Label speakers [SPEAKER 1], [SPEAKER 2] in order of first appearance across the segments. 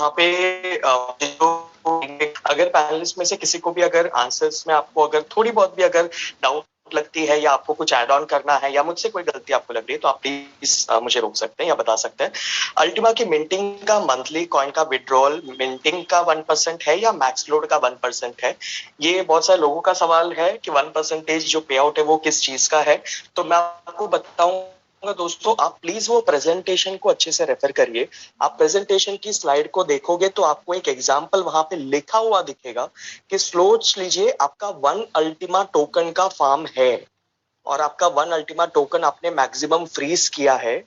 [SPEAKER 1] यहाँ पे अगर पैनलिस्ट में से किसी को भी अगर आंसर्स में आपको अगर थोड़ी बहुत भी अगर डाउट लगती है या आपको कुछ ऐड ऑन करना है या मुझसे कोई गलती आपको लग रही है तो आप प्लीज मुझे रोक सकते हैं या बता सकते हैं। अल्टीमा की मिंटिंग का मंथली कॉइन का विड्रॉल मिंटिंग का 1% है या मैक्स लोड का 1% है? ये बहुत सारे लोगों का सवाल है कि 1% जो पे आउट है वो किस चीज का है। तो मैं आपको बताऊं दोस्तों, आप प्लीज वो प्रेजेंटेशन को अच्छे से रेफर करिए। आप प्रेजेंटेशन की स्लाइड को देखोगे तो आपको एक एग्जांपल वहां पे लिखा हुआ दिखेगा कि स्लोच लीजिए, आपका 1 अल्टीमा टोकन का फार्म है और आपका 1 अल्टीमा टोकन आपने मैक्सिमम फ्रीज किया है,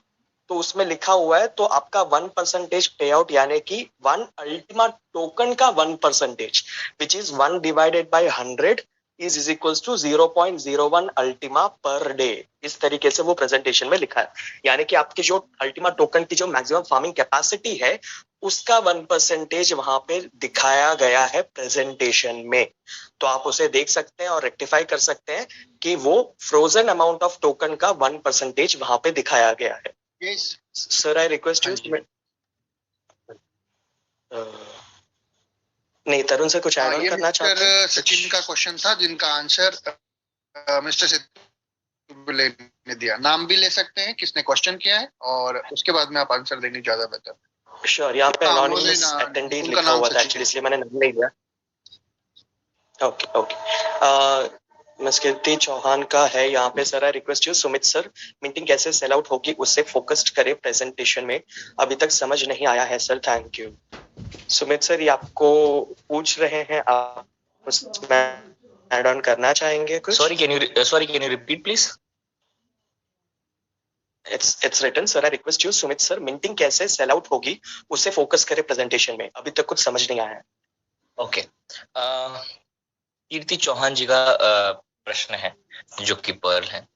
[SPEAKER 1] तो उसमें लिखा हुआ है तो आपका 1% पे आउट यानी कि 1 अल्टीमा टोकन का 1% which is 1 divided by 100 is equals to 0.01 Ultima per day. इस तरीके से वो प्रेजेंटेशन में लिखा है, यानी कि आपकी जो अल्टीमा टोकन की जो मैक्सिमम फार्मिंग कैपेसिटी है उसका 1% वहां पे दिखाया गया है प्रेजेंटेशन में। तो आप उसे देख सकते हैं और रेक्टिफाई कर सकते हैं कि वो फ्रोजन अमाउंट ऑफ टोकन का 1% वहां पे दिखाया गया है।
[SPEAKER 2] Yes.
[SPEAKER 1] Sir I request you. नहीं, तरुण से कुछ ऐड ऑन करना चाहते हैं?
[SPEAKER 2] सचिन का क्वेश्चन था जिनका आंसर मिस्टर सेतु ने दिया। नाम भी ले सकते हैं किसने क्वेश्चन किया है और उसके बाद में आप आंसर देंगे ज्यादा बेहतर।
[SPEAKER 1] श्योर, यहाँ पे एनोनिमस अटेंडी लिखा हुआ था एक्चुअली, इसलिए मैंने नाम नहीं लिया। Okay okay. मिस कीर्ति चौहान का है यहाँ पे। Sir I request you Sumit sir, meeting कैसे सेल आउट होगी उससे फोकस्ड करें प्रेजेंटेशन में, अभी तक समझ नहीं आया है sir, thank you. Sumit sir ये आपको पूछ रहे हैं, आप उसमें ऐड ऑन करना चाहेंगे कुछ?
[SPEAKER 3] Sorry can you repeat please?
[SPEAKER 1] It's written, sir I request you Sumit sir, minting कैसे सेल आउट होगी उससे फोकस करें प्रेजेंटेशन में, अभी तक कुछ समझ नहीं आया है।
[SPEAKER 3] ओके, कीर्ति चौहान जी का प्रश्न है जो कि पर्ल है।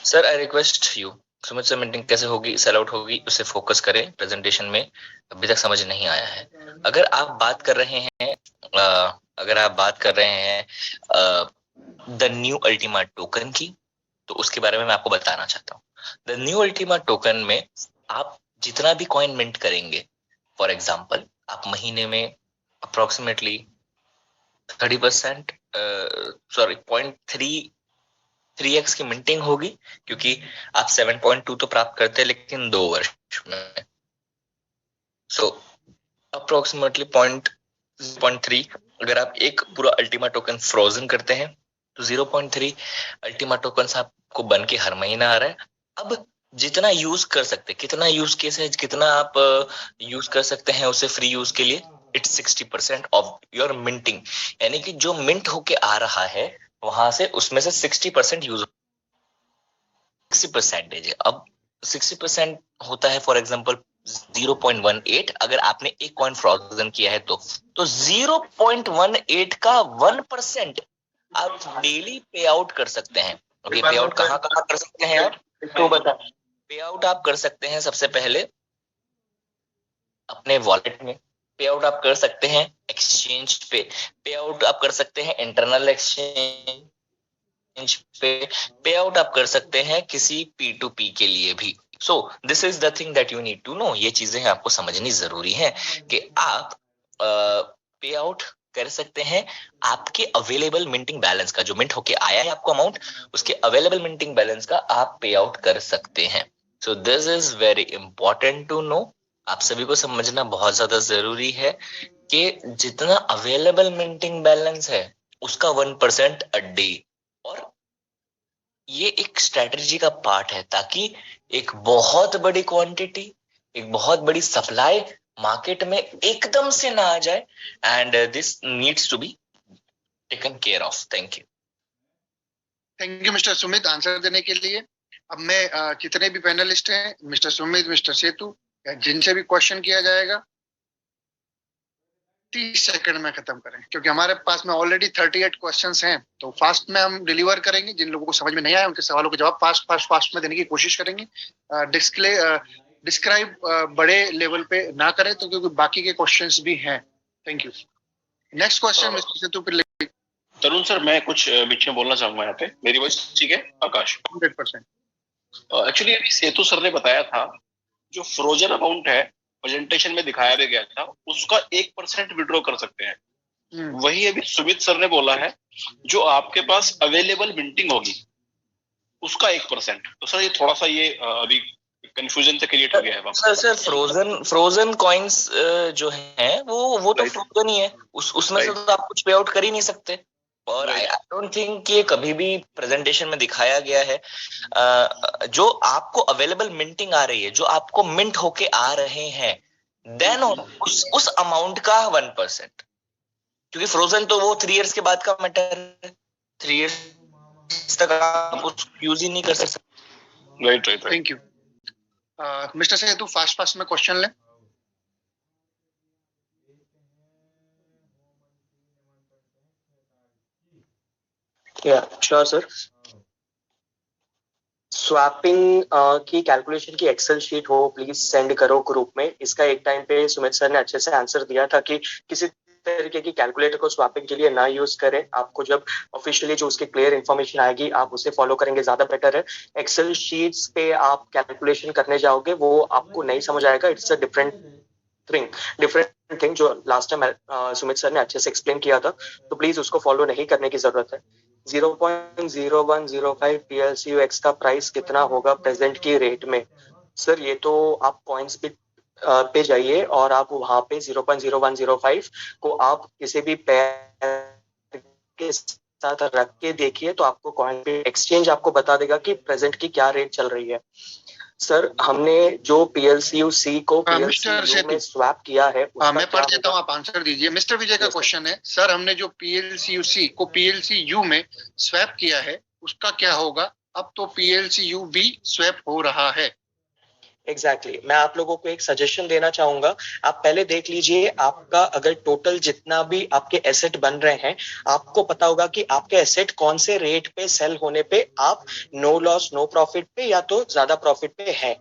[SPEAKER 3] Sir I request you Sumit sir, minting कैसे होगी सेल आउट होगी उससे फोकस करें प्रेजेंटेशन में, अभी तक समझ नहीं आया है। अगर आप बात कर रहे हैं द न्यू अल्टीमा टोकन की, तो उसके बारे में मैं आपको बताना चाहता हूँ। द न्यू अल्टीमा टोकन में आप जितना भी कॉइन मिंट करेंगे, फॉर एग्जांपल आप महीने में अप्रोक्सीमेटली 30% 0.3x की मिंटिंग होगी, क्योंकि आप 7.2 तो प्राप्त करते हैं लेकिन 2 वर्ष में, सो अप्रोक्सीमेटली 0.3 अगर आप एक पूरा अल्टीमा टोकन फ्रोजन करते हैं तो 0.3 अल्टीमा टोकन आपको बन के हर महीना आ रहा है। अब जितना यूज कर सकते, कितना यूज केस है, कितना आप यूज कर सकते हैं उसे फ्री यूज के लिए, इट्स 60% ऑफ योर मिंटिंग, यानी कि जो मिंट होके आ रहा है वहां से उसमें से 60% यूज 60% है। अब 60% होता है फॉर एग्जांपल 0.18, अगर आपने एक कॉइन फ्रोजन किया है तो 0.18 का 1% आप डेली पे आउट कर सकते हैं। ओके, पे आउट कहाँ कर सकते हैं आप? तो बता, पे आउट आप कर सकते हैं सबसे पहले अपने वॉलेट में, पे आउट आप कर सकते हैं एक्सचेंज पे आउट आप कर सकते हैं इंटरनल एक्सचेंज पे आउट आप कर सकते हैं किसी P2P के लिए भी। So this is the thing that you need to know. ये चीजें आपको समझनी जरूरी है कि आप पे आउट कर सकते हैं आपके अवेलेबल मिंटिंग बैलेंस का, जो मिंट होके आया है आपको अमाउंट, उसके अवेलेबल मिंटिंग बैलेंस का आप पे आउट कर सकते हैं। So this is very important to know. आप सभी को समझना बहुत ज्यादा जरूरी है कि जितना अवेलेबल मिंटिंग बैलेंस है उसका 1% अ डे, और ये एक स्ट्रेटजी का पार्ट है ताकि एक बहुत बड़ी क्वांटिटी, एक बहुत बड़ी सप्लाई मार्केट में एकदम से ना आ जाए, and this needs to be taken care of. Thank
[SPEAKER 2] you mister Sumit answer देने के लिए। अब मैं जितने भी पैनलिस्ट हैं, मिस्टर सुमित, मिस्टर सेतु, जिनसे भी क्वेश्चन किया जाएगा 30 सेकंड में खत्म करें, क्योंकि हमारे पास में ऑलरेडी 38 क्वेश्चंस हैं, तो फास्ट में हम डिलीवर करेंगे। जिन लोगों को समझ में नहीं आया उनके सवालों के जवाब फास्ट में देने की कोशिश करेंगे। डिस्क्राइब बड़े लेवल पे ना करें तो, क्योंकि बाकी के क्वेश्चंस भी हैं। Thank you. Next question mister Setu पे।
[SPEAKER 4] तरुण सर, मैं कुछ बीच में बोलना चाहूंगा यहाँ पे। मेरी वॉइस ठीक है? आकाश
[SPEAKER 2] 100%।
[SPEAKER 4] एक्चुअली अभी सेतु सर ने बताया था जो फ्रोजन अमाउंट है प्रेजेंटेशन में दिखाया भी गया था, उसका 1% विड्रॉ कर सकते हैं। वही अभी सुमित सर ने बोला है, जो आपके पास अवेलेबल मिंटिंग होगी उसका 1%। तो सर ये थोड़ा सा ये अभी कंफ्यूजन से क्रिएट हो गया है।
[SPEAKER 3] सर फ्रोजन कॉइन्स जो हैं वो तो फ्रोजन ही है, उसमें से तो आप कुछ पे आउट कर ही नहीं सकते। और आई डोंट थिंक कि ये कभी भी प्रेजेंटेशन में दिखाया गया है। जो आपको अवेलेबल मिंटिंग आ रही है, जो आपको मिंट होके आ रहे हैं, देन उस अमाउंट का 1%, क्योंकि फ्रोजन तो वो 3 इयर्स के बाद का मैटर है। 3 इयर्स तक आप उसको यूज ही नहीं कर सकते।
[SPEAKER 4] Right.
[SPEAKER 2] Thank you. Mister Setu, fast में क्वेश्चन लें।
[SPEAKER 1] Sure sir. स्वैपिंग की कैलकुलेशन की एक्सेल शीट हो प्लीज सेंड करो ग्रुप में। इसका एक टाइम पे सुमित सर ने अच्छे से आंसर दिया था कि किसी तरीके की कैलकुलेटर को स्वैपिंग के लिए ना यूज करें। आपको जब ऑफिशियली जो उसकी क्लियर इन्फॉर्मेशन आएगी आप उसे फॉलो करेंगे ज्यादा बेटर है। एक्सेल शीट्स पे आप कैलकुलेशन करने जाओगे वो आपको नहीं समझ आएगा। इट्स अ डिफरेंट थिंग जो लास्ट टाइम सुमित सर ने अच्छे से एक्सप्लेन किया था, तो प्लीज उसको फॉलो नहीं करने की जरूरत है। 0.0105 PLCUX का प्राइस कितना होगा प्रेजेंट की रेट में? सर ये तो आप कॉइन्स पे जाइए और आप वहां पे 0.0105 को आप किसी भी पेयर के साथ रख के देखिए तो आपको कॉइन पे एक्सचेंज आपको बता देगा कि प्रेजेंट की क्या रेट चल रही है। सर हमने जो PLCUC को PLCU में स्वैप किया है
[SPEAKER 2] मैं पढ़ देता हूँ, आप आंसर दीजिए। मिस्टर विजय का क्वेश्चन है, सर हमने जो PLCUC को PLCU में स्वैप किया है उसका क्या होगा? अब तो PLCU भी स्वैप हो रहा है।
[SPEAKER 1] एग्जैक्टली मैं आप लोगों को एक सजेशन देना चाहूंगा। आप पहले देख लीजिए आपका अगर टोटल जितना भी आपके एसेट बन रहे हैं, आपको पता होगा कि आपके एसेट कौन से रेट पे सेल होने पे आप नो लॉस नो प्रॉफिट पे या तो ज्यादा प्रॉफिट पे है।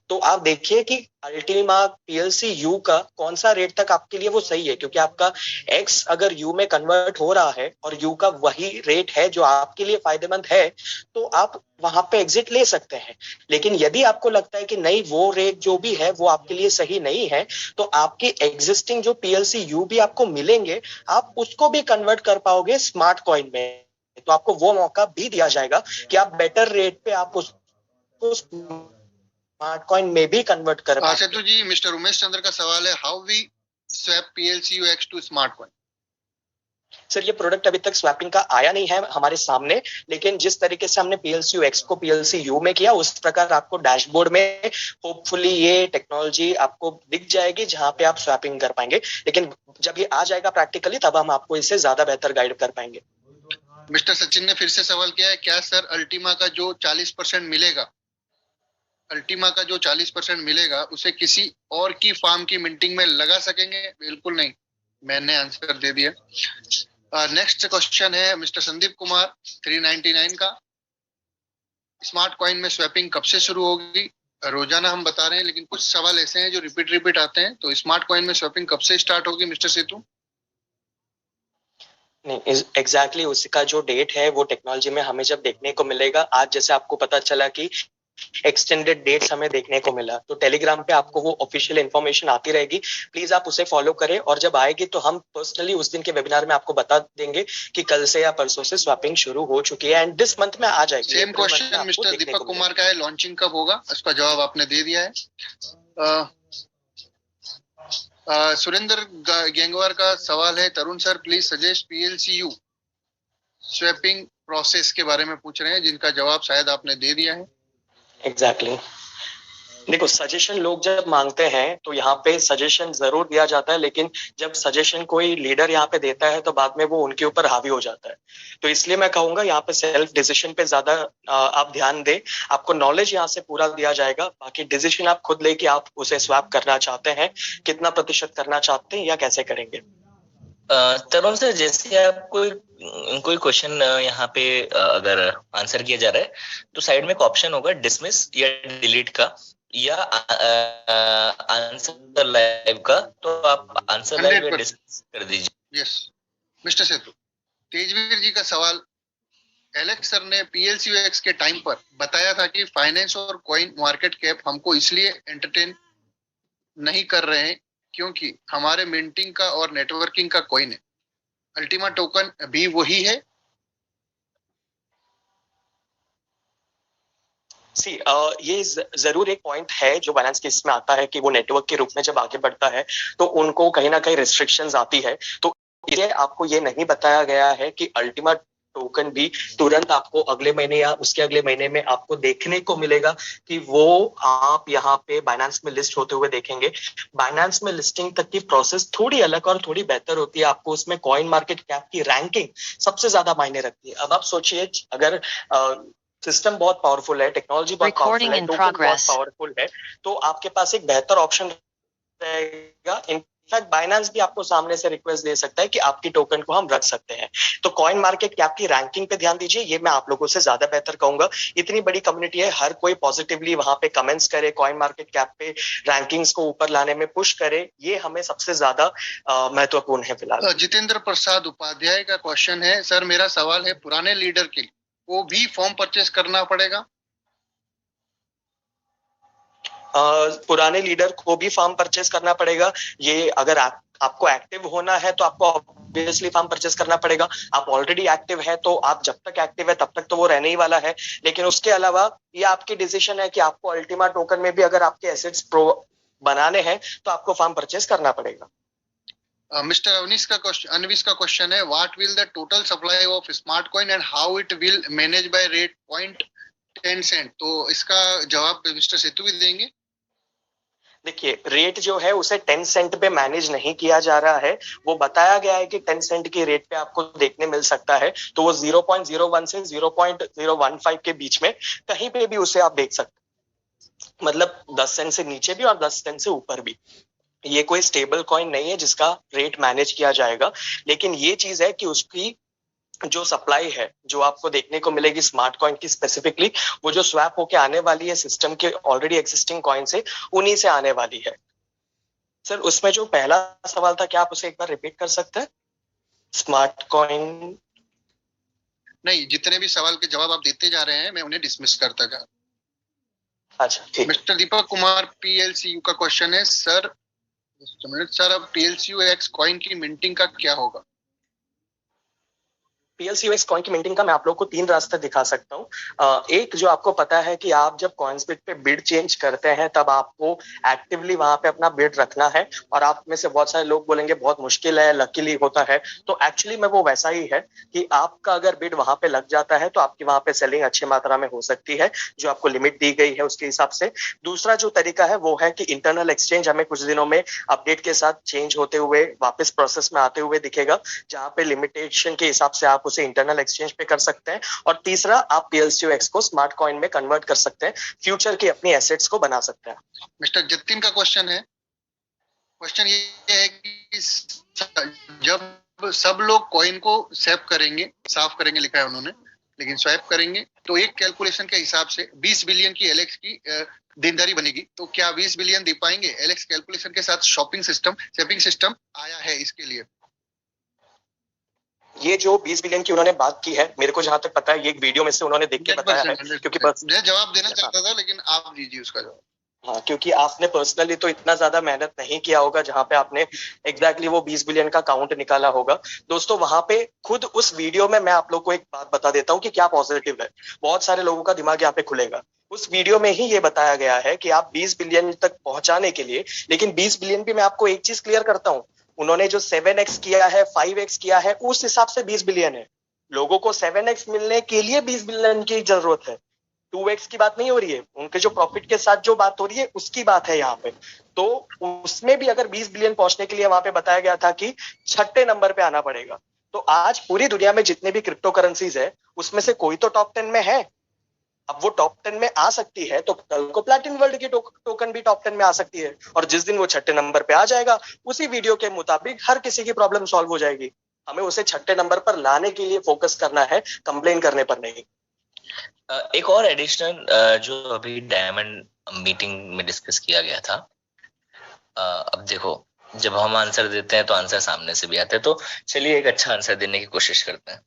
[SPEAKER 1] तो आप देखिए कि अल्टीमा PLCU का कौन सा रेट तक आपके लिए वो सही है, क्योंकि आपका X अगर U में कन्वर्ट हो रहा है और U का वही रेट है जो आपके लिए फायदेमंद है, तो आप वहां पे एग्जिट ले सकते हैं। लेकिन यदि आपको लगता है कि नहीं वो रेट जो भी है वो आपके लिए सही नहीं है, तो आपके एग्जिस्टिंग जो PLCU भी आपको मिलेंगे आप उसको भी कन्वर्ट कर पाओगे स्मार्ट कॉइन में। तो आपको वो मौका भी दिया जाएगा कि आप बेटर रेट पे आप उसको स्मार्ट कॉइन में भी कन्वर्ट कर पाएंगे।
[SPEAKER 2] सेतु जी, मिस्टर उमेश चंद्र का सवाल है, how we swap PLCUX to smart coin?
[SPEAKER 1] Sir ये प्रोडक्ट अभी तक स्वैपिंग का आया नहीं है हमारे सामने, लेकिन जिस तरीके से हमने PLCUX को PLCU में किया उस प्रकार आपको डैशबोर्ड में होपफुली ये टेक्नोलॉजी आपको दिख जाएगी जहां पे आप स्वैपिंग कर पाएंगे। लेकिन जब ये आ जाएगा प्रैक्टिकली तब हम आपको इसे ज्यादा बेहतर गाइड कर पाएंगे।
[SPEAKER 2] मिस्टर सचिन ने फिर से सवाल किया है, क्या सर अल्टीमा का जो 40% मिलेगा, अल्टीमा का जो 40% मिलेगा उसे किसी और की फार्म की मिंटिंग में लगा सकेंगे? बिल्कुल नहीं, मैंने आंसर दे दिया। नेक्स्ट क्वेश्चन है मिस्टर संदीप कुमार 399 का, स्मार्ट कॉइन में स्वैपिंग कब से शुरू होगी? रोजाना हम बता रहे हैं लेकिन कुछ सवाल ऐसे हैं जो रिपीट आते हैं, तो स्मार्ट कॉइन में स्वैपिंग कब से स्टार्ट होगी मिस्टर सेतु?
[SPEAKER 1] नहीं एग्जैक्टली उसका जो डेट है वो टेक्नोलॉजी में हमें जब देखने को मिलेगा। आज जैसे आपको पता चला कि एक्सटेंडेड डेट्स हमें देखने को मिला, तो टेलीग्राम पे आपको वो ऑफिशियल इन्फॉर्मेशन आती रहेगी। प्लीज आप उसे फॉलो करें और जब आएगी तो हम पर्सनली उस दिन के वेबिनार में आपको बता देंगे कि कल से या परसों से स्वैपिंग शुरू हो चुकी है एंड दिस मंथ में आ जाएगी।
[SPEAKER 2] Same question mister Deepak Kumar का है, लॉन्चिंग कब होगा? इसका जवाब आपने दे दिया है। सुरेंद्र गैंगवार का सवाल है, Tarun sir please suggest PLCU swapping process के बारे में पूछ रहे हैं, जिनका जवाब शायद आपने दे दिया है।
[SPEAKER 1] एग्जैक्टली देखो सजेशन लोग जब मांगते हैं तो यहाँ पे सजेशन जरूर दिया जाता है, लेकिन जब सजेशन कोई लीडर यहाँ पे देता है तो बाद में वो उनके ऊपर हावी हो जाता है। तो इसलिए मैं कहूंगा यहाँ पे सेल्फ डिसीजन पे ज्यादा आप ध्यान दें। आपको नॉलेज यहाँ से पूरा दिया जाएगा, बाकी डिसीजन आप खुद ले कि आप उसे स्वैप करना चाहते हैं, कितना प्रतिशत करना चाहते हैं या कैसे करेंगे।
[SPEAKER 3] तरुण सर, जैसे आप कोई क्वेश्चन यहाँ पे अगर आंसर किया जा रहा है तो साइड में एक ऑप्शन होगा डिसमिस या डिलीट का या आंसर लाइव का, तो आप आंसर लाइव या डिसमिस कर दीजिए।
[SPEAKER 2] यस मिस्टर सेतु, तेजवीर जी का सवाल, एलेक्स सर ने PLCUX के टाइम पर बताया था कि फाइनेंस और कॉइन मार्केट कैप हमको इसलिए एंटरटेन नहीं कर रहे हैं क्योंकि हमारे मिंटिंग का और नेटवर्किंग का कोई नहीं, अल्टीमा टोकन भी वही है।
[SPEAKER 1] ये जरूर एक पॉइंट है जो बाइनेंस केस में आता है कि वो नेटवर्क के रूप में जब आगे बढ़ता है तो उनको कहीं ना कहीं रिस्ट्रिक्शंस आती है। तो ये आपको ये नहीं बताया गया है कि अल्टीमा टोकन भी तुरंत आपको अगले महीने या उसके अगले महीने में आपको देखने को मिलेगा कि वो आप यहाँ पे बाइनेंस में लिस्ट होते हुए देखेंगे। बाइनेंस में लिस्टिंग तक की प्रोसेस थोड़ी अलग और थोड़ी बेहतर होती है। आपको उसमें कॉइन मार्केट कैप की रैंकिंग सबसे ज्यादा मायने रखती है। अब आप सोचिए, अगर सिस्टम बहुत पावरफुल है, टेक्नोलॉजी बहुत पावरफुल है, टोकन बहुत पावरफुल है, तो आपके पास एक बेहतर ऑप्शन रहेगा। इनफैक्ट बाइनेंस भी आपको सामने से रिक्वेस्ट दे सकता है कि आपकी टोकन को हम रख सकते हैं। तो कॉइन मार्केट कैप की रैंकिंग पे ध्यान दीजिए, ये मैं आप लोगों से ज्यादा बेहतर कहूंगा। इतनी बड़ी कम्युनिटी है, हर कोई पॉजिटिवली वहां पे कमेंट्स करे, कॉइन मार्केट कैप पे रैंकिंग्स को ऊपर लाने में पुश करे, ये हमें सबसे ज्यादा महत्वपूर्ण है फिलहाल।
[SPEAKER 2] जितेंद्र प्रसाद उपाध्याय का क्वेश्चन है, सर मेरा सवाल है, पुराने लीडर के लिए वो भी फॉर्म परचेस करना पड़ेगा?
[SPEAKER 1] पुराने लीडर को भी फॉर्म परचेस करना पड़ेगा। ये अगर आपको एक्टिव होना है तो आपको ऑब्वियसली फॉर्म परचेस करना पड़ेगा। आप ऑलरेडी एक्टिव है तो आप जब तक एक्टिव है तब तक तो वो रहने ही वाला है। लेकिन उसके अलावा ये आपकी डिसीजन है कि आपको अल्टीमा टोकन में भी अगर आपके एसेट्स प्रो बनाने हैं तो आपको फॉर्म परचेस करना पड़ेगा।
[SPEAKER 2] मिस्टर अनविश का क्वेश्चन है, what will the total supply of smart coin and how it will manage by rate 0.10 तो इसका जवाब मिस्टर सेतु भी देंगे।
[SPEAKER 1] देखिए, रेट जो है उसे 10 सेंट पे मैनेज नहीं किया जा रहा है। वो बताया गया है कि 10 सेंट की रेट पे आपको देखने मिल सकता है, तो वो 0.01 से 0.015 के बीच में कहीं पे भी उसे आप देख सकते हैं। मतलब 10 सेंट से नीचे भी और 10 सेंट से ऊपर भी। ये कोई स्टेबल कॉइन नहीं है जिसका रेट मैनेज किया जाएगा, लेकिन ये चीज है कि उसकी जो सप्लाई है जो आपको देखने को मिलेगी स्मार्ट कॉइन की स्पेसिफिकली, वो जो स्वैप होके आने वाली है सिस्टम के ऑलरेडी एक्सिस्टिंग कॉइन से, उन्हीं से आने वाली है। सर, उसमें जो पहला सवाल था, क्या आप उसे एक बार रिपीट कर सकते हैं? स्मार्ट कॉइन
[SPEAKER 2] नहीं, जितने भी सवाल के जवाब आप देते जा रहे हैं मैं उन्हें डिसमिस करता जा।
[SPEAKER 1] अच्छा, ठीक।
[SPEAKER 2] मिस्टर दीपक कुमार पीएलसीयू का क्वेश्चन है, सर अब पीएलसीयू एक्स कॉइन की मिंटिंग का क्या होगा?
[SPEAKER 1] पीएलसीयूएक्स कॉइन की मिंटिंग का मैं आप लोग को 3 रास्ते दिखा सकता हूँ। एक जो आपको पता है कि आप जब कॉइन्सबिट पे बिड चेंज करते हैं तब आपको एक्टिवली वहां पे अपना बिड रखना है, और आप में से बहुत सारे लोग बोलेंगे बहुत मुश्किल है, लकीली होता है। तो एक्चुअली में वो वैसा ही है कि आपका अगर बिड वहां पे लग जाता है तो आपकी वहां पे सेलिंग अच्छी मात्रा में हो सकती है, जो आपको लिमिट दी गई है उसके हिसाब से। दूसरा जो तरीका है वो है कि इंटरनल एक्सचेंज हमें कुछ दिनों में अपडेट के साथ चेंज होते हुए वापस प्रोसेस में आते हुए दिखेगा, जहां पे लिमिटेशन के हिसाब से आप उसे इंटरनल एक्सचेंज पे कर सकते हैं। और तीसरा, आप पीएलसीयूएक्स को स्मार्ट कॉइन में कन्वर्ट कर सकते हैं, फ्यूचर की अपनी एसेट्स को बना सकते हैं।
[SPEAKER 2] मिस्टर जतिन का क्वेश्चन ये है कि जब सब लोग कॉइन को साफ करेंगे लिखा है उन्होंने, लेकिन स्वैप करेंगे तो एक कैलकुलेशन के हिसाब से 20 बिलियन की एलेक्स की देनदारी बनेगी। तो क्या 20 बिलियन दे पाएंगे? एलेक्स कैलकुलेशन के साथ शॉपिंग सिस्टम आया है इसके लिए।
[SPEAKER 1] ये जो 20 बिलियन की उन्होंने बात की है, मेरे को जहां तक पता है ये एक वीडियो में से उन्होंने देख के बताया है, क्योंकि
[SPEAKER 2] मैं जवाब देना चाहता था लेकिन आप दीजिए उसका जवाब।
[SPEAKER 1] हाँ, क्योंकि आपने पर्सनली तो इतना ज्यादा मेहनत नहीं किया होगा जहां पे आपने एग्जैक्टली वो 20 बिलियन का काउंट निकाला होगा। दोस्तों, वहां पे खुद उस वीडियो में मैं आप लोग को एक बात बता देता हूँ कि क्या पॉजिटिव है, बहुत सारे लोगों का दिमाग यहाँ पे खुलेगा। उस वीडियो में ही ये बताया गया है कि आप 20 बिलियन तक पहुंचाने के लिए, लेकिन 20 बिलियन भी मैं आपको एक चीज क्लियर करता हूँ, उन्होंने जो 7x किया है, 5x किया है, उस हिसाब से 20 बिलियन है। लोगों को 7x मिलने के लिए 20 बिलियन की जरूरत है, 2x की बात नहीं हो रही है। उनके जो प्रॉफिट के साथ जो बात हो रही है उसकी बात है यहाँ पे। तो उसमें भी अगर 20 बिलियन पहुंचने के लिए वहां पे बताया गया था कि 6ठे नंबर पे आना पड़ेगा। तो आज पूरी दुनिया में जितने भी क्रिप्टो करेंसीज है उसमें से कोई तो टॉप 10 में है। अब वो टॉप 10 में आ सकती है तो कल को प्लैटिनम वर्ल्ड की टोकन भी टॉप 10 में आ सकती है, और जिस दिन वो 6ठे नंबर पे आ जाएगा उसी वीडियो के मुताबिक हर किसी की प्रॉब्लम सॉल्व हो जाएगी। हमें उसे 6ठे नंबर पर लाने के लिए फोकस करना है, कंप्लेन करने पर नहीं।
[SPEAKER 3] एक और एडिशनल जो अभी डायमंड मीटिंग में डिस्कस किया गया था, अब देखो जब हम आंसर देते हैं तो आंसर सामने से भी आते हैं, तो चलिए एक अच्छा आंसर देने की कोशिश करते हैं।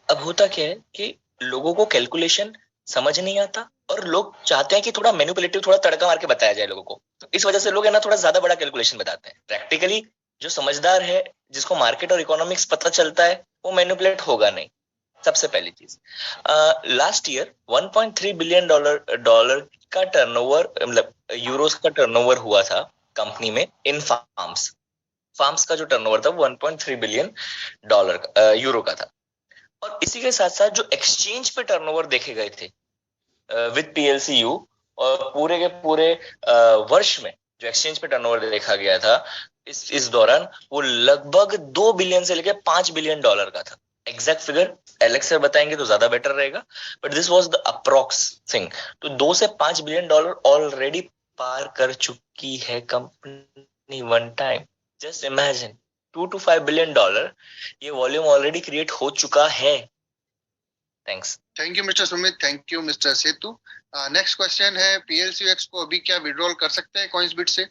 [SPEAKER 3] अब होता क्या है कि लोगों को कैलकुलेशन समझ नहीं आता और लोग चाहते हैं कि थोड़ा मैनिपुलेटिव, थोड़ा तड़का मार के बताया जाए लोगों को। तो इस वजह से लोग है ना थोड़ा ज्यादा बड़ा कैलकुलेशन बताते हैं। प्रैक्टिकली जो समझदार है, जिसको मार्केट और इकोनॉमिक्स पता चलता है, वो मैनिपुलेट होगा नहीं, सबसे पहली चीज। लास्ट ईयर 1.3 बिलियन डॉलर का टर्नओवर, मतलब यूरोस का टर्नओवर हुआ था कंपनी में इन फार्म्स का जो टर्नओवर था 1.3 बिलियन यूरो का था। और इसी के साथ साथ जो एक्सचेंज पे टर्नओवर देखे गए थे विद PLCU, और पूरे के पूरे वर्ष में जो एक्सचेंज पे टर्नओवर देखा गया था इस दौरान, वो लगभग 2 बिलियन से लेकर 5 बिलियन डॉलर का था। एग्जैक्ट फिगर एलेक्स सर बताएंगे तो ज्यादा बेटर रहेगा, but this was the approx thing. तो 2 से 5 बिलियन डॉलर ऑलरेडी पार कर चुकी है company one time. Just imagine 2 to 5 billion dollar, ये वॉल्यूम ऑलरेडी क्रिएट हो चुका है। Thanks.
[SPEAKER 2] Thank you mister Sumit, thank you mister Setu. Next question है, PLCX को अभी क्या विड्रॉल कर सकते हैं कॉइंसबिट से?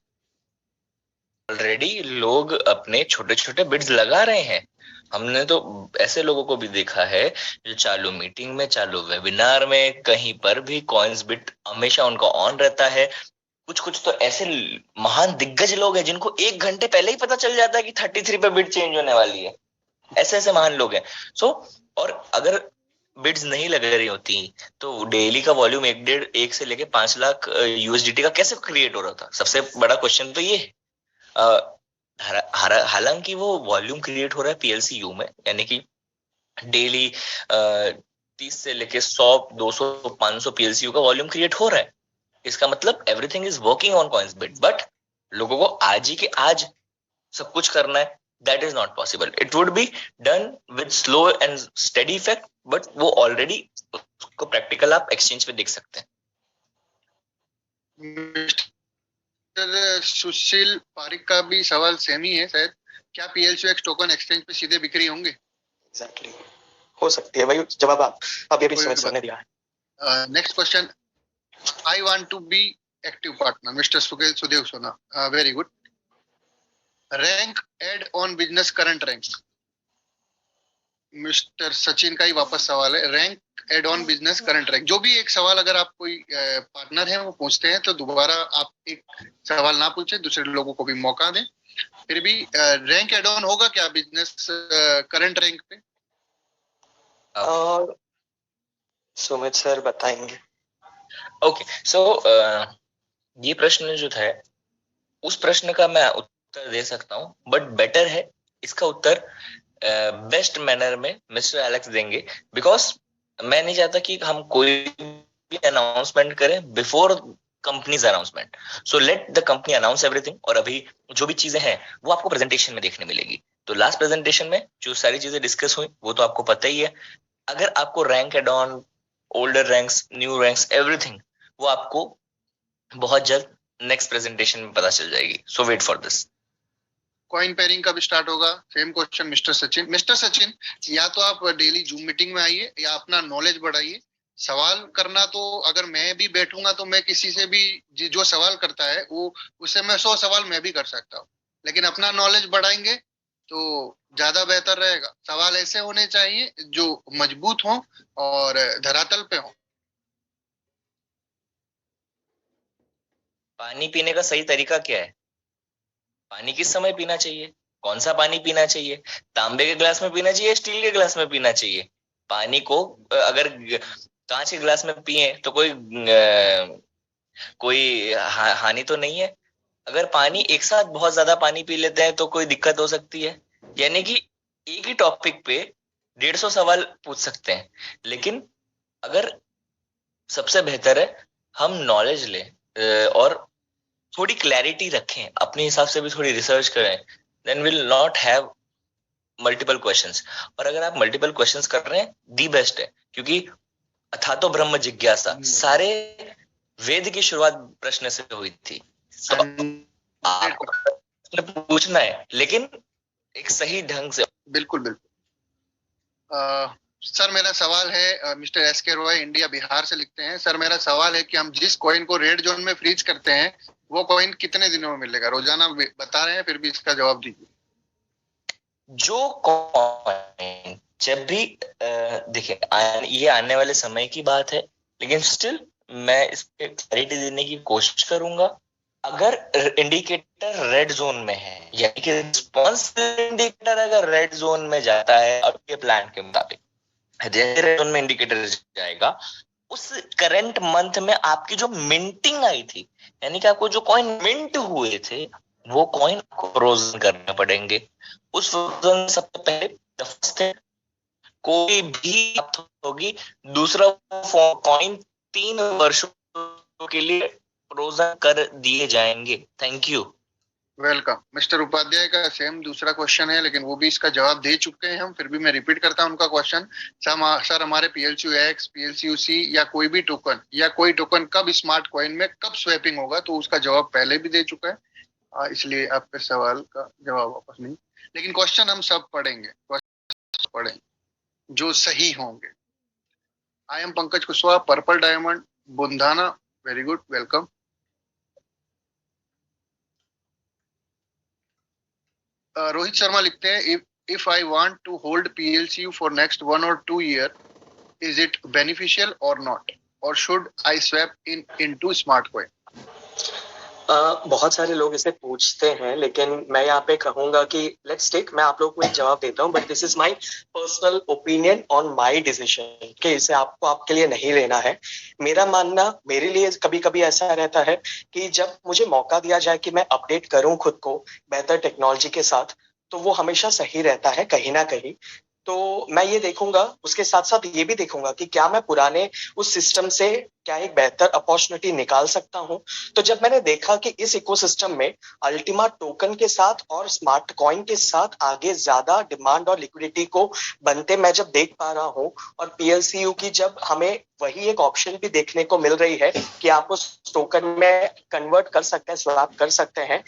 [SPEAKER 3] ऑलरेडी लोग अपने छोटे छोटे बिड्स लगा रहे हैं। हमने तो ऐसे लोगों को भी देखा है जो चालू मीटिंग में, चालू वेबिनार में, कहीं पर भी कॉइंसबिट हमेशा उनका ऑन रहता है। कुछ तो ऐसे महान दिग्गज लोग हैं जिनको 1 घंटे पहले ही पता चल जाता है कि 33 पे बिड चेंज होने वाली है। ऐसे महान लोग हैं। और अगर बिड्स नहीं लग रही होती तो डेली का वॉल्यूम 1 से लेके 5 लाख USDT का कैसे क्रिएट हो रहा था? सबसे बड़ा क्वेश्चन तो ये है। हालांकि वो वॉल्यूम क्रिएट हो रहा है PLCU में, यानी कि डेली 30 से लेके 100, 200, 500 PLCU का वॉल्यूम क्रिएट हो रहा है। इसका मतलब everything is working on Coinsbit, but लोगों को आज ही के आज सब कुछ करना है, that is not possible. It would be done with slow and steady effect, but वो ऑलरेडी उसको प्रैक्टिकल आप एक्सचेंज पे देख सकते हैं।
[SPEAKER 2] सुशील पारिक का भी सवाल सेम ही है शायद, क्या PLCX टोकन एक्सचेंज पे सीधे बिक्री होंगे?
[SPEAKER 1] एग्जैक्टली, हो सकती है, वही जवाब आप अभी सुमित सर ने दिया है।
[SPEAKER 2] Next question, I want to be active partner, mister Sudev Sona, very good. Rank add on business current rank, mister Sachin का ही वापस सवाल है। Rank add on business current rank, जो भी एक सवाल अगर आप कोई पार्टनर है वो पूछते हैं तो दोबारा आप एक सवाल ना पूछे, दूसरे लोगों को भी मौका दें। फिर भी रैंक एड ऑन होगा क्या बिजनेस करंट रैंक पे?
[SPEAKER 1] सुमित सर बताएंगे।
[SPEAKER 3] ओके, सो ये प्रश्न जो था, उस प्रश्न का मैं उत्तर दे सकता हूँ, बट बेटर है इसका उत्तर बेस्ट मैनर में मिस्टर एलेक्स देंगे, बिकॉज मैं नहीं चाहता कि हम कोई भी अनाउंसमेंट करें before companies announcement. So let the company announce everything, और अभी जो भी चीजें हैं वो आपको प्रेजेंटेशन में देखने मिलेगी। तो लास्ट प्रेजेंटेशन में जो सारी चीजें डिस्कस हुई वो तो आपको पता ही है। अगर आपको rank add on, older ranks, new ranks, everything, वो आपको बहुत जल्द नेक्स्ट प्रेजेंटेशन में पता चल जाएगी। So wait for this.
[SPEAKER 2] Coin pairing कब स्टार्ट होगा? Same question mister Sachin. Mister Sachin, या तो आप डेली जूम मीटिंग में आइए या अपना नॉलेज बढ़ाइए। सवाल करना तो अगर मैं भी बैठूंगा तो मैं किसी से भी जो सवाल करता है वो उससे मैं 100 सवाल मैं भी कर सकता हूँ, लेकिन अपना नॉलेज बढ़ाएंगे तो ज्यादा बेहतर रहेगा। सवाल ऐसे होने चाहिए जो मजबूत हो और धरातल पे हो।
[SPEAKER 3] पानी पीने का सही तरीका क्या है? पानी किस समय पीना चाहिए? कौन सा पानी पीना चाहिए? तांबे के ग्लास में पीना चाहिए, स्टील के ग्लास में पीना चाहिए? पानी को अगर कांच के ग्लास में पिए तो कोई हानि तो नहीं है। अगर पानी एक साथ बहुत ज्यादा पानी पी लेते हैं तो कोई दिक्कत हो सकती है। यानी कि एक ही टॉपिक पे 150 सवाल पूछ सकते हैं, लेकिन अगर सबसे बेहतर है हम नॉलेज लें और थोड़ी क्लैरिटी रखें, अपने हिसाब से भी थोड़ी रिसर्च करें, then will not have multiple questions. और अगर आप मल्टीपल क्वेश्चंस कर रहे हैं, दी बेस्ट है, क्योंकि अथा तो ब्रह्म जिज्ञासा, सारे वेद की शुरुआत प्रश्न से हुई थी। तो आपको पूछना है, लेकिन एक सही ढंग से।
[SPEAKER 2] बिल्कुल बिल्कुल। सर मेरा सवाल है, mister SK Roy India Bihar से लिखते हैं, सर मेरा सवाल है कि हम जिस कॉइन को रेड जोन में फ्रीज करते हैं वो कॉइन कितने दिनों में मिलेगा? रोजाना बता रहे हैं, फिर भी इसका जवाब दीजिए।
[SPEAKER 3] जो कॉइन जब भी देखिए ये आने वाले समय की बात है, लेकिन स्टिल मैं इस पे क्लैरिटी देने की कोशिश करूंगा। अगर इंडिकेटर रेड जोन में है, यानी कि रिस्पॉन्स इंडिकेटर अगर रेड जोन में जाता है अब के प्लान के मुताबिक, जैसे रेड जोन में इंडिकेटर जाएगा, उस करंट मंथ में आपकी जो मिंटिंग आई थी, यानी कि आपको जो कॉइन मिंट हुए थे, वो कॉइन को फ्रोजन करने पड़ेंगे। उस फ्रोजन सबसे पहले फर्स्ट है, कोई भी होगी, दूसरा कॉइन 3 वर्षों के लिए फ्रोजन कर दिए जाएंगे। Thank you.
[SPEAKER 2] Welcome. Mister Upadhyay का सेम दूसरा क्वेश्चन है, लेकिन वो भी इसका जवाब दे चुके हैं हम, फिर भी मैं रिपीट करता हूं उनका क्वेश्चन। सर हमारे PLCUX, PLCUC या कोई भी टोकन या कोई टोकन कब स्मार्ट कॉइन में कब स्वैपिंग होगा, तो उसका जवाब पहले भी दे चुका है, इसलिए आपके सवाल का जवाब वापस नहीं, लेकिन क्वेश्चन हम सब पढ़ेंगे, जो सही होंगे। I am Pankaj Kushwaha, purple diamond, Bundhana. Very good, welcome. Rohit Sharma लिखते हैं, if I want to hold PLCU for next 1 or 2 year, is it beneficial or not, or should I swap into smart coin?
[SPEAKER 1] बहुत सारे लोग इसे पूछते हैं, लेकिन मैं यहाँ पे कहूंगा कि लेट्स टेक, मैं आप लोगों को एक जवाब देता हूँ, but this is my personal opinion on my decision, कि इसे आपको आपके लिए नहीं लेना है। मेरा मानना, मेरे लिए कभी कभी ऐसा रहता है कि जब मुझे मौका दिया जाए कि मैं अपडेट करूं खुद को बेहतर टेक्नोलॉजी के साथ, तो वो हमेशा सही रहता है कहीं ना कहीं। तो मैं ये देखूंगा, उसके साथ साथ ये भी देखूंगा कि क्या मैं पुराने उस सिस्टम से क्या एक बेहतर अपॉर्चुनिटी निकाल सकता हूं। तो जब मैंने देखा कि इस इकोसिस्टम में अल्टीमा टोकन के साथ और स्मार्ट कॉइन के साथ आगे ज्यादा डिमांड और लिक्विडिटी को बनते मैं जब देख पा रहा हूं, और PLCU की जब हमें वही एक ऑप्शन भी देखने को मिल रही है कि आप उस टोकन में कन्वर्ट कर सकते हैं, स्वैप कर सकते हैं,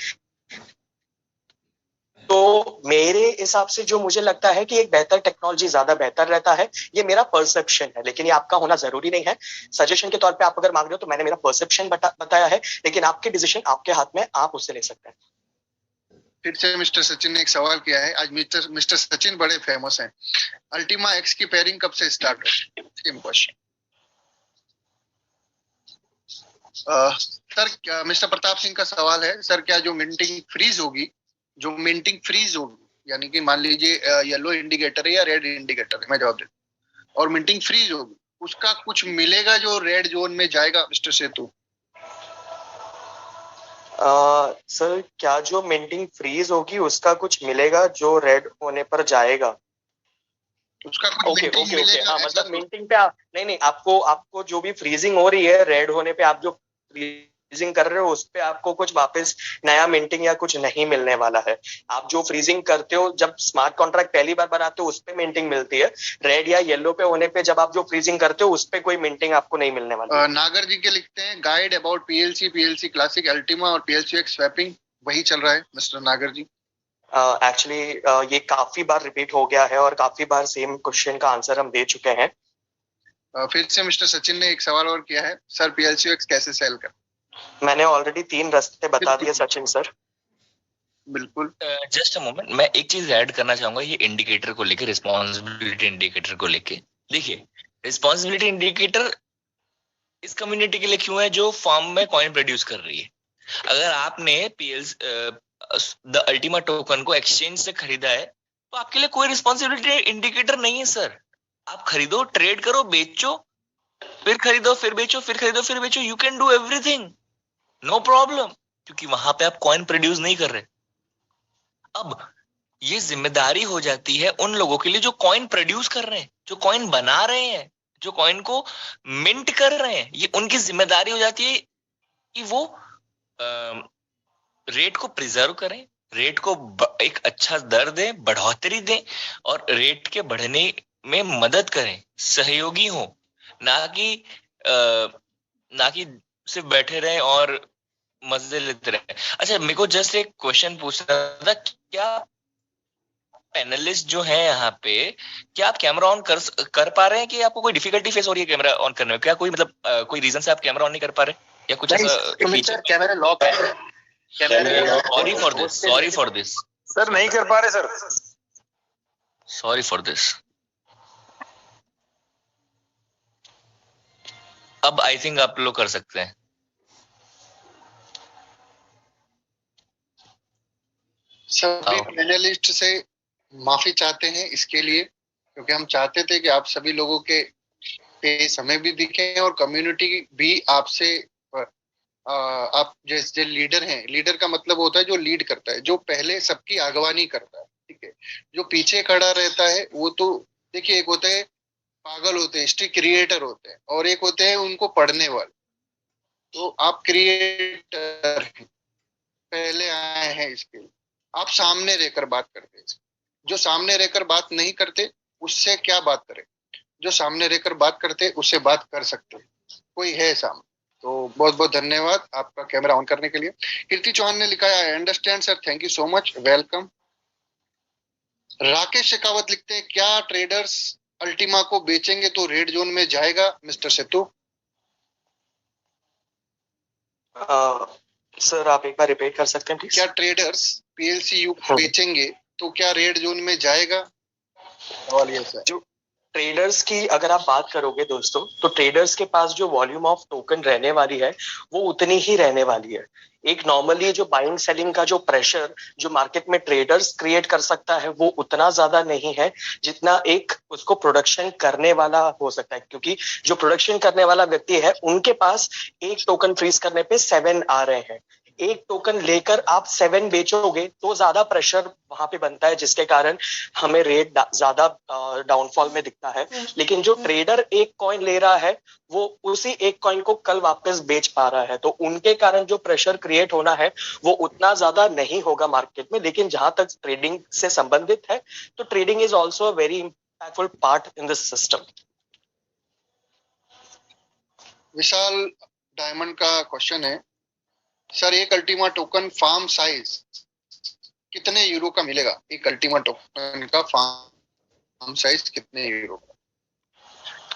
[SPEAKER 1] तो मेरे हिसाब से जो मुझे लगता है कि एक बेहतर टेक्नोलॉजी ज्यादा बेहतर रहता है। ये मेरा परसेप्शन है, लेकिन ये आपका होना जरूरी नहीं है। सजेशन के तौर पे आप अगर मांग रहे हो तो मैंने मेरा परसेप्शन बताया है, लेकिन आपके डिसीजन आपके हाथ में, आप उससे ले सकते हैं।
[SPEAKER 2] फिर से मिस्टर सचिन ने एक सवाल किया है, आज मिस्टर सचिन बड़े फेमस हैं। अल्टीमा एक्स की पेयरिंग कब से स्टार्ट हो? Same question. Sir, mister Pratap Singh का सवाल है, सर क्या जो मिंटिंग फ्रीज होगी, यानी कि मान लीजिए येलो इंडिकेटर है या रेड इंडिकेटर है, मैं जवाब देता हूँ, और मिंटिंग फ्रीज होगी, उसका कुछ मिलेगा जो रेड जोन में जाएगा मिस्टर सेतु?
[SPEAKER 1] सर, क्या जो मिंटिंग फ्रीज होगी उसका कुछ मिलेगा जो रेड होने पर जाएगा?
[SPEAKER 2] उसका कुछ मिंटिंग मिलेगा?
[SPEAKER 1] हाँ, मतलब मिंटिंग पे नहीं, आपको जो भी फ्रीजिंग हो रही है रेड होने पे, आप जो फ्रीजिंग कर रहे हो उस पे आपको कुछ वापस नया मिंटिंग या कुछ नहीं मिलने वाला है। आप जो फ्रीजिंग करते हो, जब स्मार्ट कॉन्ट्रैक्ट पहली बार बनाते हो उस पे मिंटिंग मिलती है, रेड या येलो पे होने पे जब आप जो फ्रीजिंग करते हो उस पे कोई मिंटिंग आपको नहीं मिलने वाली।
[SPEAKER 2] नागर जी के लिखते हैं, guide about PLC classic, Ultima और PLCUX स्वैपिंग वही चल रहा है मिस्टर नागर जी?
[SPEAKER 1] एक्चुअली ये काफी बार रिपीट हो गया है और काफी बार सेम क्वेश्चन का आंसर हम दे चुके हैं।
[SPEAKER 2] फिर से मिस्टर सचिन ने एक सवाल और किया है, सर PLCUX कैसे सेल कर?
[SPEAKER 1] मैंने ऑलरेडी 3 रास्ते बता दिए सचिन सर।
[SPEAKER 2] बिल्कुल।
[SPEAKER 3] जस्ट अ मोमेंट, मैं एक चीज ऐड करना चाहूंगा ये इंडिकेटर को लेके, रिस्पॉन्सिबिलिटी इंडिकेटर को लेके। देखिए, रिस्पॉन्सिबिलिटी इंडिकेटर इस कम्युनिटी के लिए क्यों है जो फॉर्म में कॉइन प्रोड्यूस कर रही है। अगर आपने द अल्टीमा टोकन को एक्सचेंज से खरीदा है तो आपके लिए कोई रिस्पॉन्सिबिलिटी इंडिकेटर नहीं है सर। आप खरीदो, ट्रेड करो, बेचो, फिर खरीदो, फिर बेचो, फिर खरीदो, फिर बेचो, you can do everything, no problem, क्योंकि वहां पे आप कॉइन प्रोड्यूस नहीं कर रहे। अब ये जिम्मेदारी हो जाती है उन लोगों के लिए जो कॉइन प्रोड्यूस कर रहे हैं, जो कॉइन बना रहे हैं, जो कॉइन को मिंट कर रहे हैं। ये उनकी जिम्मेदारी हो जाती है कि वो रेट को प्रिजर्व करें, रेट को एक अच्छा दर दें, बढ़ोतरी दें, और रेट के बढ़ने में मदद करें, सहयोगी हो, ना कि सिर्फ बैठे रहें और मजे लेते रहे। अच्छा, मेरे को जस्ट एक क्वेश्चन पूछना था, क्या पैनलिस्ट जो है यहाँ पे, क्या आप कैमरा ऑन कर पा रहे हैं कि आपको कोई डिफिकल्टी फेस हो रही है कैमरा ऑन करने में? क्या कोई मतलब कोई रीजन से आप कैमरा ऑन नहीं कर पा रहे या कुछ ऐसा?
[SPEAKER 1] कैमरा लॉक है।
[SPEAKER 3] सॉरी फॉर दिस
[SPEAKER 5] सर, नहीं कर पा रहे सर।
[SPEAKER 3] Sorry for this. अब आई थिंक आप लोग कर सकते हैं।
[SPEAKER 2] सभी पैनलिस्ट से माफी चाहते हैं इसके लिए, क्योंकि हम चाहते थे कि आप सभी लोगों के फेस हमें भी दिखे और कम्युनिटी भी आपसे आप जैसे लीडर हैं, लीडर का मतलब होता है जो लीड करता है, जो पहले सबकी अगवानी करता है, ठीक है। जो पीछे खड़ा रहता है वो तो देखिए, एक होता है पागल होते हैं, स्ट्रिक्ट क्रिएटर होते हैं, और एक होते हैं उनको पढ़ने वाले। तो आप क्रिएटर पहले आए हैं इसके लिए, आप सामने रहकर बात करते हैं। जो सामने रहकर बात नहीं करते उससे क्या बात करें, जो सामने रहकर बात करते उससे बात कर सकते हैं, कोई है सामने। तो बहुत बहुत धन्यवाद आपका कैमरा ऑन करने के लिए। कीर्ति चौहान ने लिखा है, I understand sir, thank you so much, welcome. Rakesh Shekhawat लिखते हैं, क्या ट्रेडर्स अल्टीमा को बेचेंगे तो रेड जोन में जाएगा मिस्टर सेतु?
[SPEAKER 1] सर आप एक बार रिपीट कर सकते हैं प्लीज?
[SPEAKER 2] क्या ट्रेडर्स पीएलसीयू बेचेंगे तो क्या रेड जोन में जाएगा? सवाल ये है।
[SPEAKER 1] जो ट्रेडर्स की अगर आप बात करोगे दोस्तों, तो ट्रेडर्स के पास जो वॉल्यूम ऑफ टोकन रहने वाली है वो उतनी ही रहने वाली है। एक नॉर्मली जो बाइंग सेलिंग का जो प्रेशर जो मार्केट में ट्रेडर्स क्रिएट कर सकता है वो उतना ज्यादा नहीं है जितना एक उसको प्रोडक्शन करने वाला हो सकता है, क्योंकि जो प्रोडक्शन करने वाला व्यक्ति है उनके पास एक टोकन फ्रीज करने पे 7 आ रहे हैं। एक टोकन लेकर आप 7 बेचोगे तो ज्यादा प्रेशर वहां पे बनता है, जिसके कारण हमें रेट ज्यादा डाउनफॉल में दिखता है। लेकिन जो ट्रेडर एक कॉइन ले रहा है वो उसी एक कॉइन को कल वापस बेच पा रहा है, तो उनके कारण जो प्रेशर क्रिएट होना है वो उतना ज्यादा नहीं होगा मार्केट में। लेकिन जहां तक ट्रेडिंग से संबंधित है तो trading is also a very impactful part in this system.
[SPEAKER 2] Vishal diamond का क्वेश्चन है, सर एक अल्टीमा टोकन फार्म साइज कितने यूरो का मिलेगा? एक अल्टीमा टोकन का फार्म साइज कितने यूरो का?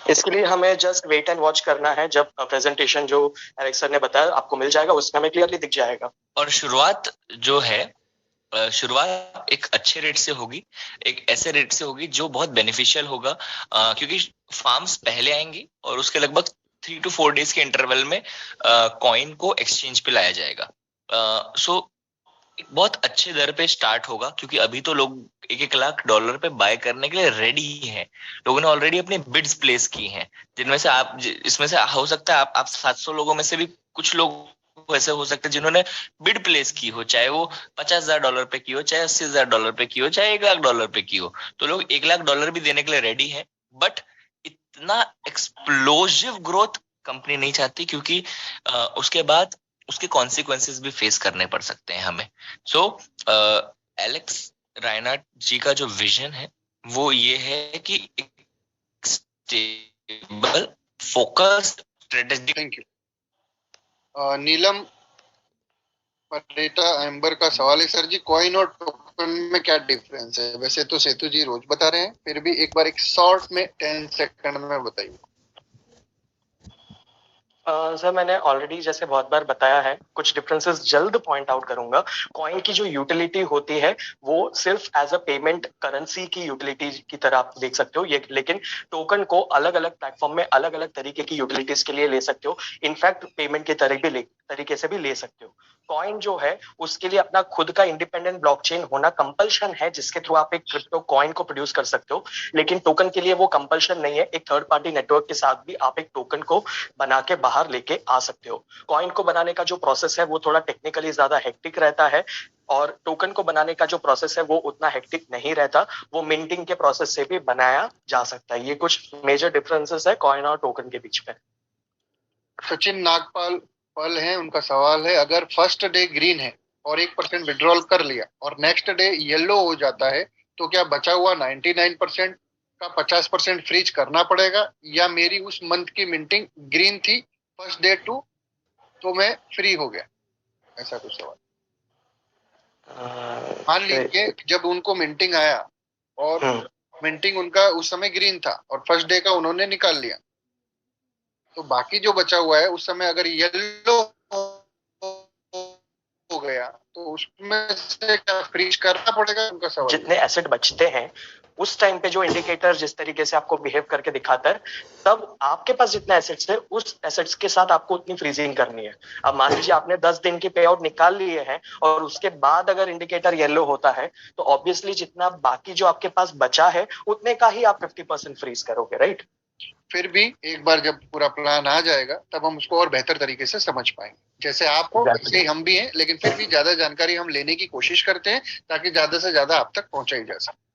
[SPEAKER 1] इसके लिए हमें जस्ट वेट एंड वॉच करना है। जब प्रेजेंटेशन जो एरिक सर ने बताया आपको मिल जाएगा, उसमें हमें क्लियरली दिख जाएगा।
[SPEAKER 3] और शुरुआत जो है, शुरुआत एक अच्छे रेट से होगी, एक ऐसे रेट से होगी जो बहुत बेनिफिशियल होगा, क्योंकि फार्म्स पहले आएंगी और उसके लगभग 3 to 4 डेज के इंटरवल में कॉइन को एक्सचेंज पे लाया जाएगा। सो एक बहुत अच्छे दर पे स्टार्ट होगा, क्योंकि अभी तो लोग $1,00,000 पे बाय करने के लिए रेडी हैं। लोगों ने ऑलरेडी अपने बिड्स प्लेस की हैं, जिनमें से आप, इसमें से हो सकता है आप 700 लोगों में से भी कुछ लोग ऐसे हो सकते हैं जिन्होंने बिड प्लेस की हो, चाहे वो $50,000 पे की हो, चाहे $80,000 पे की हो, चाहे $1,00,000 पे की हो। तो लोग $1,00,000 भी देने के लिए रेडी है। बट इतना एक्सप्लोजिव ग्रोथ कंपनी नहीं चाहती, क्योंकि उसके बाद उसके कॉन्सिक्वेंसेस भी फेस करने पड़ सकते हैं हमें। सो एलेक्स रायनार्ड जी का जो विजन है वो ये है कि stable focused strategic.
[SPEAKER 2] Thank you. Neelam Pateta amber का सवाल है, सर जी कॉइन और टोकन में क्या डिफरेंस है? वैसे तो सेतु जी रोज बता रहे हैं, फिर भी एक बार एक शॉर्ट में 10 सेकंड में बताइए।
[SPEAKER 1] सर मैंने ऑलरेडी जैसे बहुत बार बताया है, कुछ डिफरेंसेस जल्द पॉइंट आउट करूंगा। कॉइन की जो यूटिलिटी होती है वो सिर्फ एज अ पेमेंट करेंसी की यूटिलिटी की तरह आप देख सकते हो ये, लेकिन टोकन को अलग अलग प्लेटफॉर्म में अलग अलग तरीके की यूटिलिटीज के लिए ले सकते हो। इनफैक्ट पेमेंट के तरीके से भी ले सकते हो। कॉइन जो है उसके लिए अपना खुद का इंडिपेंडेंट ब्लॉकचेन होना कंपल्शन है, जिसके थ्रू आप एक क्रिप्टो कॉइन को प्रोड्यूस कर सकते हो। लेकिन टोकन के लिए वो कंपल्शन नहीं है। एक थर्ड पार्टी नेटवर्क के साथ भी आप एक टोकन को बना के बाहर लेके आ सकते हो। कॉइन को बनाने का जो प्रोसेस है वो थोड़ा टेक्निकली ज्यादा हेक्टिक रहता है, और टोकन को बनाने का जो प्रोसेस है वो उतना हेक्टिक नहीं रहता। वो मिंटिंग के प्रोसेस से भी बनाया जा सकता है। ये कुछ मेजर डिफरेंसेस है कॉइन और टोकन के बीच में।
[SPEAKER 2] सचिन नागपाल पल है, उनका सवाल है, अगर फर्स्ट डे ग्रीन है और 1% विड्रॉल कर लिया और नेक्स्ट डे येलो हो जाता है तो क्या बचा हुआ 99% का 50% फ्रीज करना पड़ेगा, या मेरी उस मंथ की मिंटिंग ग्रीन थी फर्स्ट डे टू तो मैं फ्री हो गया? ऐसा कुछ सवाल। मान लीजिए जब उनको मिंटिंग आया और मिंटिंग उनका उस समय ग्रीन था और फर्स्ट डे का उन्होंने निकाल लिया, तो बाकी जो बचा हुआ है उस समय अगर येलो हो गया तो उसमें से क्या फ्रीज करना पड़ेगा? उनका सवाल।
[SPEAKER 1] जितने एसेट बचते हैं उस टाइम पे जो इंडिकेटर जिस तरीके से आपको बिहेव करके दिखाता है, तब आपके पास जितना एसेट्स है उस एसेट्स के साथ आपको उतनी फ्रीजिंग करनी है। अब मान लीजिए आपने 10 दिन की पे आउट निकाल लिए हैं और उसके बाद अगर इंडिकेटर येलो होता है तो ऑब्वियसली जितना बाकी जो आपके पास बचा है उतने का ही आप 50% फ्रीज करोगे, राइट?
[SPEAKER 2] फिर भी एक बार जब पूरा प्लान आ जाएगा तब हम उसको और बेहतर तरीके से समझ पाएंगे। जैसे आप हो वैसे ही हम भी हैं, लेकिन फिर भी ज्यादा जानकारी हम लेने की कोशिश करते हैं ताकि ज्यादा से ज्यादा आप तक पहुंचाई जा सके।